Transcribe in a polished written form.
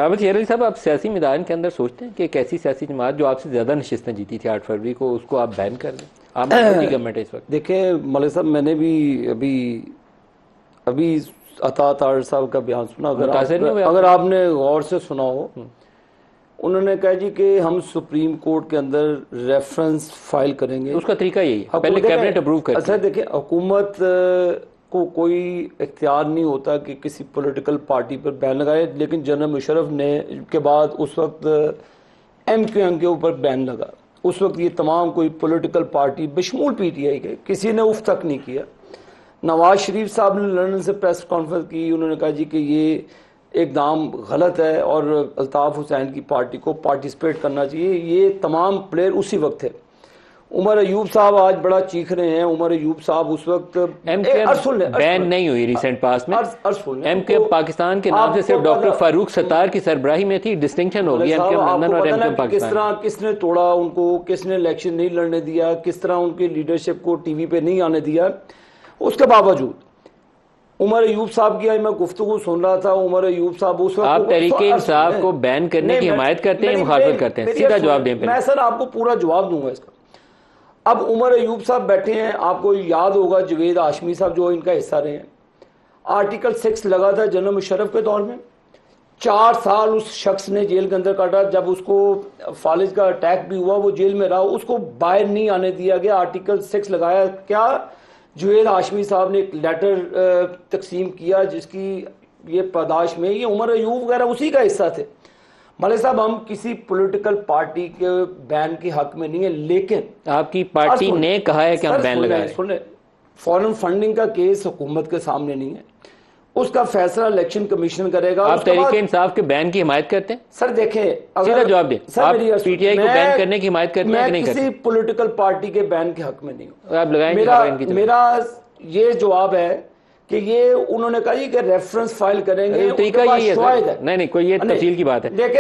अब शेर अली साहब, आप सियासी मैदान के अंदर सोचते हैं कि एक ऐसी सियासी जमात जो आपसे ज़्यादा नशिस्तें जीती थी 8 फरवरी को, उसको आप बैन कर दें? आप गवर्नमेंट है इस वक्त। देखें मलिक साहब, मैंने भी अभी अभी अता तार साहब का बयान सुना। अगर आपने गौर से सुना हो, उन्होंने कहा जी कि हम सुप्रीम कोर्ट के अंदर रेफरेंस फाइल करेंगे। उसका तरीका यही है, पहले कैबिनेट अप्रूव करती है। अच्छा देखें, हुकूमत को कोई इख्तियार नहीं होता कि किसी पॉलिटिकल पार्टी पर बैन लगाए, लेकिन जनरल मुशर्रफ ने के बाद उस वक्त MQM के ऊपर बैन लगा। उस वक्त ये तमाम कोई पॉलिटिकल पार्टी बशमूल PTI के किसी ने उफ तक नहीं किया। नवाज शरीफ साहब ने लंदन से प्रेस कॉन्फ्रेंस की, उन्होंने कहा जी कि ये एकदम गलत है और अल्ताफ़ हुसैन की पार्टी को पार्टिसिपेट करना चाहिए। ये तमाम प्लेयर उसी वक्त थे। उमर अयूब साहब आज बड़ा चीख रहे हैं। उमर अयूब साहब उस वक्त बैन नहीं हुई रिसेंट पास में। MQM पाकिस्तान के नाम से सिर्फ डॉक्टर फारूक सत्तार की सरबराही में थी, डिस्टिंक्शन हो गई MQM लंदन और MQM पाकिस्तान। किस तरह किसने तोड़ा उनको, किसने इलेक्शन नहीं लड़ने दिया, किस तरह उनकी लीडरशिप को टीवी पे नहीं आने दिया। उसके बावजूद उमर अयूब साहब की आज मैं गुफ्तगू सुन रहा था। उमर अयूब साहब उस वक्त, आप तहरीक इंसाफ को बैन करने की हिमायत करते हैं, मुखालफत करते हैं? सीधा जवाब दें। मैं सर आपको पूरा जवाब दूंगा इसका। अब उमर अयूब साहब बैठे हैं, आपको याद होगा जावेद हाशमी साहब जो इनका हिस्सा रहे हैं। आर्टिकल 6 लगा था जनरल मुशर्रफ के दौर में। 4 साल उस शख्स ने जेल के अंदर काटा। जब उसको फालिज का अटैक भी हुआ, वो जेल में रहा, उसको बाहर नहीं आने दिया गया। आर्टिकल 6 लगाया। क्या जावेद हाशमी साहब ने एक लेटर तकसीम किया जिसकी ये पादाश में ये उमर अयूब वगैरह उसी का हिस्सा थे। मलिक साहब, हम किसी पॉलिटिकल पार्टी के बैन के हक में नहीं है, लेकिन आपकी पार्टी ने कहा है कि हम बैन लगाएं। सुन, फॉरेन फंडिंग का केस हुकूमत के सामने नहीं है, उसका फैसला इलेक्शन कमीशन करेगा। आप तहरीक इंसाफ के बैन की हिमायत करते हैं? सर देखें, सीधा जवाब दें। आप PTI को बैन करने की हिमायत करते हैं कि नहीं करते? किसी पॉलिटिकल पार्टी के बैन के हक में नहीं हूं। आप लगाएंगे? मेरा ये जवाब है कि ये उन्होंने कहा कि रेफरेंस फाइल करेंगे, तरीका यही है। नहीं, कोई ये तफसील की बात है।